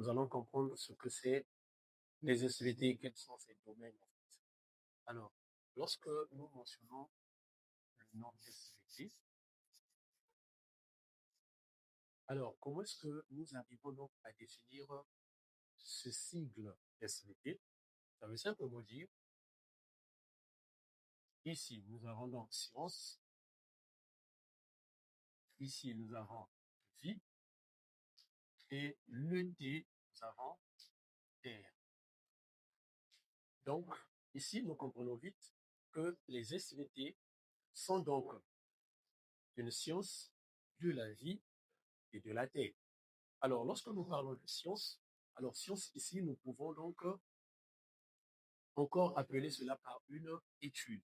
nous allons comprendre ce que c'est les SVT et quels sont ces domaines en fait. Alors, lorsque nous mentionnons le nom SVT, alors comment est-ce que nous arrivons donc à définir ce sigle SVT? Ça veut simplement dire, ici nous avons donc science, ici nous avons vie, et le T, nous avons terre. Donc, ici, nous comprenons vite que les SVT sont donc une science de la vie et de la terre. Alors, lorsque nous parlons de science, alors science ici, nous pouvons donc encore appeler cela par une étude.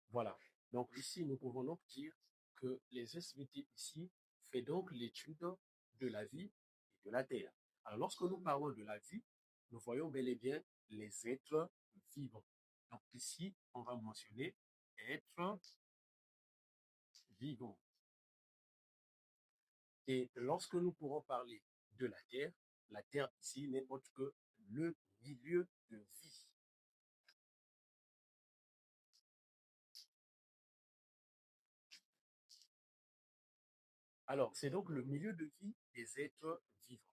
Voilà. Donc ici, nous pouvons donc dire que les SVT ici fait donc l'étude de la vie et de la terre. Alors, lorsque nous parlons de la vie, nous voyons bel et bien les êtres vivants. Donc ici, on va mentionner être vivant. Et lorsque nous pourrons parler de la terre ici n'est autre que le milieu de vie. Alors, c'est donc le milieu de vie des êtres vivants.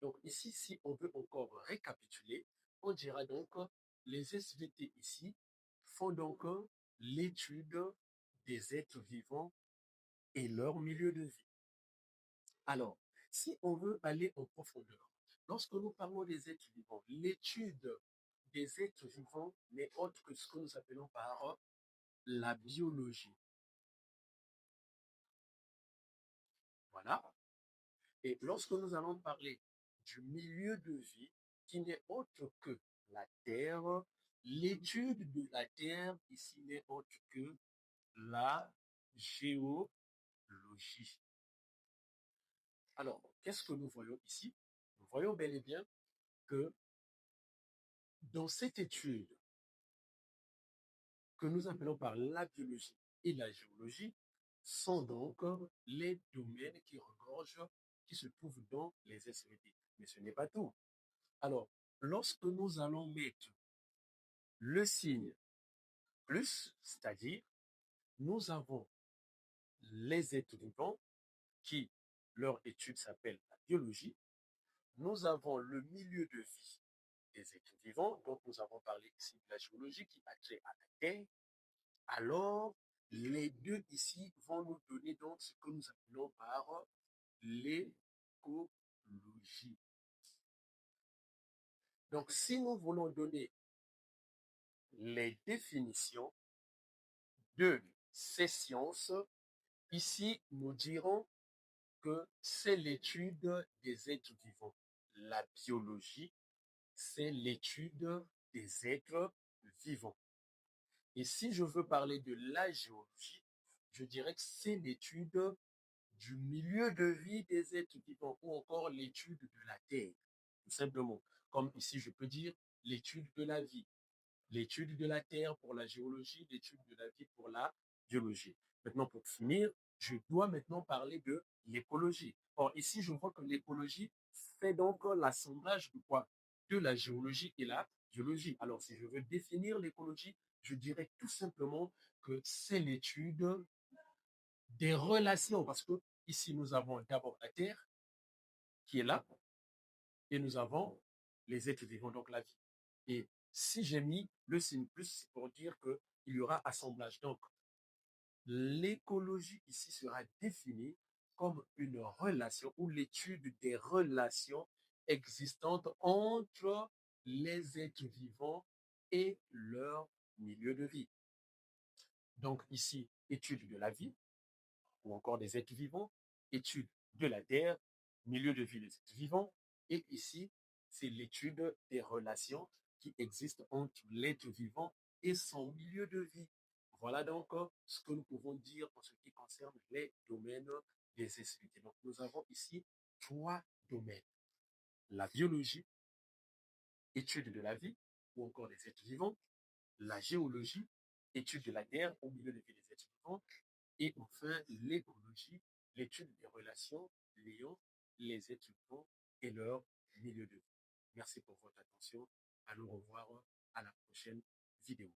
Donc ici, si on veut encore récapituler, on dira donc les SVT ici font donc l'étude des êtres vivants et leur milieu de vie. Alors, si on veut aller en profondeur, lorsque nous parlons des êtres vivants, l'étude des êtres vivants n'est autre que ce que nous appelons par la biologie. Voilà. Et lorsque nous allons parler du milieu de vie, qui n'est autre que la Terre, l'étude de la Terre ici n'est autre que la géologie. Alors, qu'est-ce que nous voyons ici? Nous voyons bel et bien que dans cette étude que nous appelons par la biologie et la géologie, sont donc les domaines qui regorgent, qui se trouvent dans les SVT. Mais ce n'est pas tout. Alors, lorsque nous allons mettre le signe plus, c'est-à-dire nous avons les êtres vivants qui, leur étude s'appelle la biologie, nous avons le milieu de vie des êtres vivants, donc nous avons parlé ici de la géologie qui a trait à la Terre, alors les deux ici vont nous donner donc ce que nous appelons par l'écologie. Donc si nous voulons donner les définitions de ces sciences, ici nous dirons que c'est l'étude des êtres vivants. La biologie, c'est l'étude des êtres vivants. Et si je veux parler de la géologie, je dirais que c'est l'étude du milieu de vie des êtres vivants ou encore l'étude de la Terre, tout simplement. Comme ici, je peux dire l'étude de la vie, l'étude de la Terre pour la géologie, l'étude de la vie pour la biologie. Maintenant, pour finir, je dois maintenant parler de l'écologie. Or, ici, je vois que l'écologie fait donc l'assemblage de quoi? De la géologie et la biologie. Alors, si je veux définir l'écologie, je dirais tout simplement que c'est l'étude des relations, parce que ici, nous avons d'abord la Terre qui est là, et nous avons les êtres vivants, donc la vie. Et si j'ai mis le signe plus, c'est pour dire qu'il y aura assemblage. Donc, l'écologie ici sera définie comme une relation ou l'étude des relations existantes entre les êtres vivants et leur milieu de vie. Donc ici, étude de la vie ou encore des êtres vivants, étude de la terre, milieu de vie des êtres vivants, et ici, c'est l'étude des relations qui existent entre l'être vivant et son milieu de vie. Voilà donc ce que nous pouvons dire en ce qui concerne les domaines des SVT. Donc, nous avons ici trois domaines. La biologie, étude de la vie ou encore des êtres vivants. La géologie, étude de la terre au milieu de vie des êtres vivants. Et enfin, l'écologie, l'étude des relations liant les étudiants et leur milieu de vie. Merci pour votre attention. À nous revoir à la prochaine vidéo.